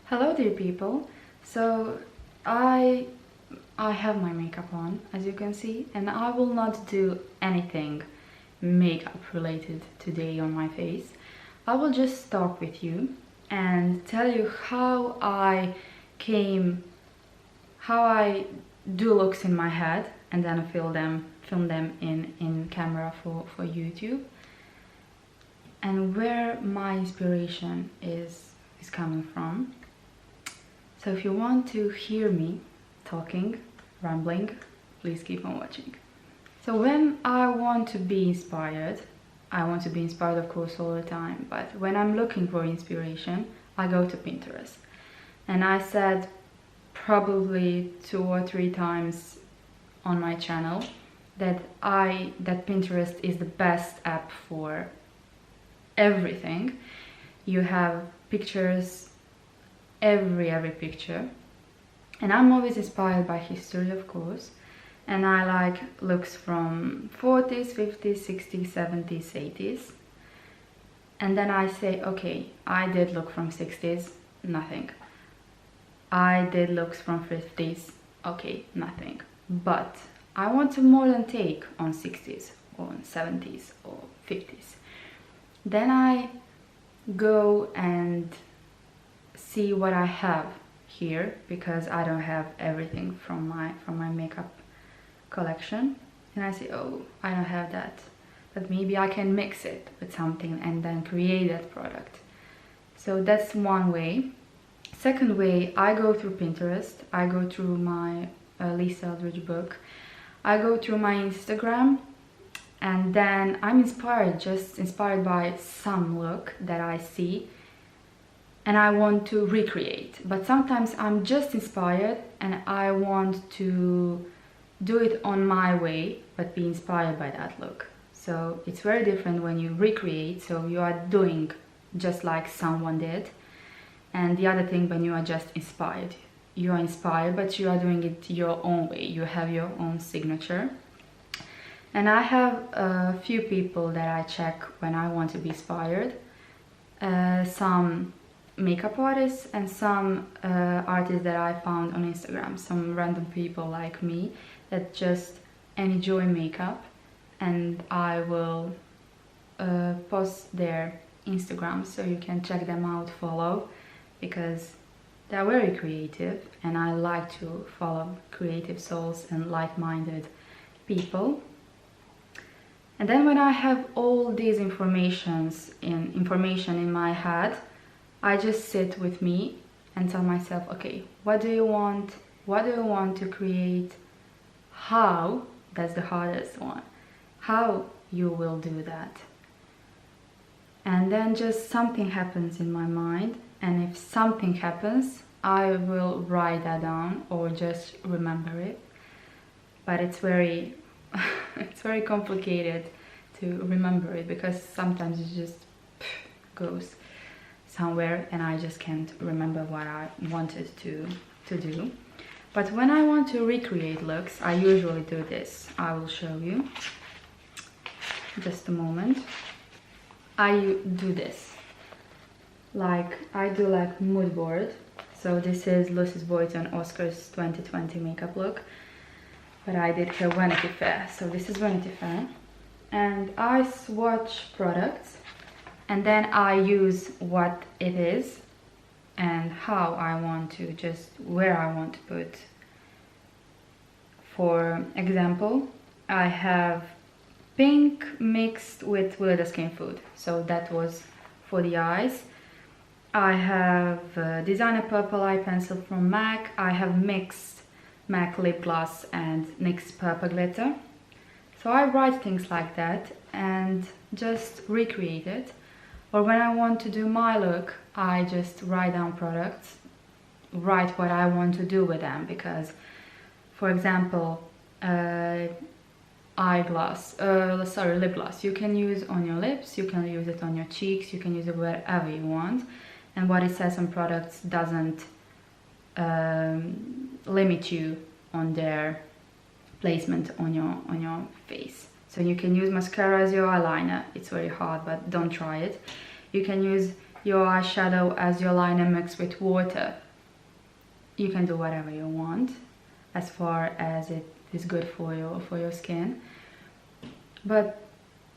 Hello dear people. So I have my makeup on, as you can see, and I will not do anything makeup related today on my face. I will just talk with you and tell you how I do looks in my head, and then film them in camera for YouTube, and where my inspiration is coming from. So if you want to hear me talking, rambling, please keep on watching. So when I want to be inspired, of course all the time, but when I'm looking for inspiration, I go to Pinterest. And I said probably 2 or 3 times on my channel that Pinterest is the best app for everything. You have pictures, every picture, and I'm always inspired by history, of course, and I like looks from 40s, 50s, 60s, 70s, 80s, and then I say, okay, I did look from 60s, nothing. I did looks from 50s, okay, nothing. But I want to more than take on 60s or on 70s or 50s. Then I go and see what I have here, because I don't have everything from my makeup collection, and I say, oh, I don't have that, but maybe I can mix it with something and then create that product. So that's one way. Second way, I go through Pinterest, I go through my Lisa Eldridge book, I go through my Instagram, and then I'm inspired by some look that I see and I want to recreate. But sometimes I'm just inspired and I want to do it on my way, but be inspired by that look. So it's very different when you recreate, so you are doing just like someone did. And the other thing, when you are just inspired. You are inspired, but you are doing it your own way. You have your own signature. And I have a few people that I check when I want to be inspired. Some makeup artists and some artists that I found on Instagram, some random people like me that just enjoy makeup, and I will post their Instagram so you can check them out, follow, because they're very creative and I like to follow creative souls and like-minded people. And then when I have all these information in my head, I just sit with me and tell myself, okay, what do you want? What do you want to create? How? That's the hardest one. How you will do that? And then just something happens in my mind, and if something happens, I will write that down or just remember it. But it's very it's very complicated to remember it, because sometimes it just goes somewhere and I just can't remember what I wanted to do. But when I want to recreate looks, I usually do this. I will show you. Just a moment. I do this. Like, I do like mood board. So this is Lucy's Boyton Oscars 2020 makeup look. But I did her Vanity Fair. So this is Vanity Fair. And I swatch products. And then I use what it is and how I want to, just where I want to put. For example, I have pink mixed with Will the Skin Food, so that was for the eyes. I have designer purple eye pencil from MAC. I have mixed MAC lip gloss and NYX purple glitter. So I write things like that and just recreate it. Or when I want to do my look, I just write down products, write what I want to do with them, because, for example, lip gloss, you can use on your lips, you can use it on your cheeks, you can use it wherever you want, and what it says on products doesn't limit you on their placement on your face. So you can use mascara as your eyeliner. It's very hard, but don't try it. You can use your eyeshadow as your liner mix with water. You can do whatever you want as far as it is good for your skin. But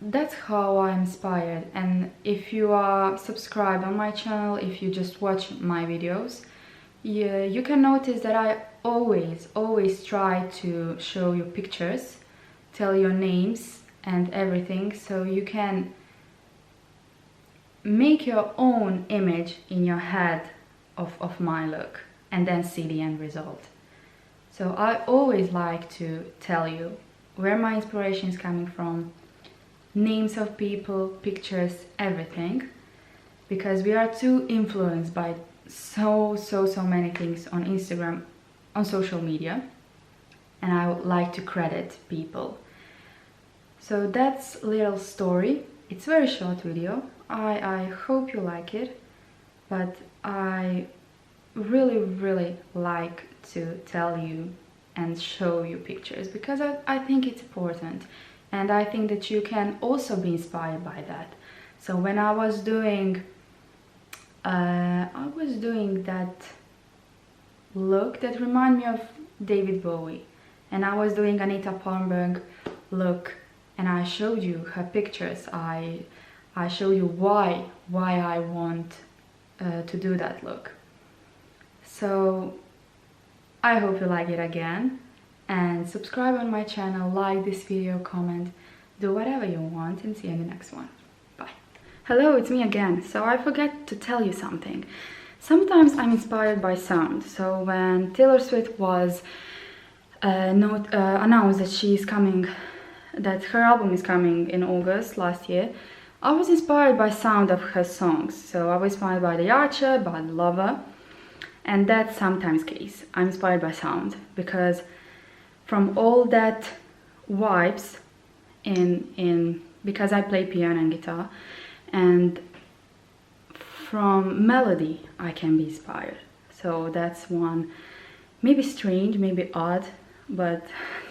that's how I'm inspired. And if you are subscribed on my channel, if you just watch my videos, you can notice that I always try to show you pictures, tell your names and everything, so you can make your own image in your head of my look and then see the end result. So I always like to tell you where my inspiration is coming from, names of people, pictures, everything, because we are too influenced by so many things on Instagram, on social media, and I would like to credit people. So that's a little story. It's a very short video. I hope you like it, but I really like to tell you and show you pictures because I think it's important, and I think that you can also be inspired by that. So when I was doing that look that reminded me of David Bowie, and I was doing Anita Palmberg look, and I showed you her pictures. I showed you why I want to do that look. So I hope you like it again, and subscribe on my channel, like this video, comment, do whatever you want, and see you in the next one. Bye. Hello, it's me again. So I forgot to tell you something. Sometimes I'm inspired by sound. So when Taylor Swift was announced that she's coming, that her album is coming in August last year, I was inspired by sound of her songs. So I was inspired by The Archer, by Lover, and that's sometimes case. I'm inspired by sound because from all that vibes because I play piano and guitar, and from melody I can be inspired. So that's one, maybe strange, maybe odd, but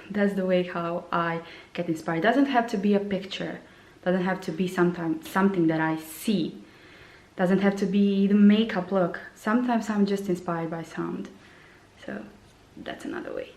that's the way how I get inspired. It doesn't have to be a picture, doesn't have to be something that I see, doesn't have to be the makeup look. Sometimes I'm just inspired by sound. So that's another way.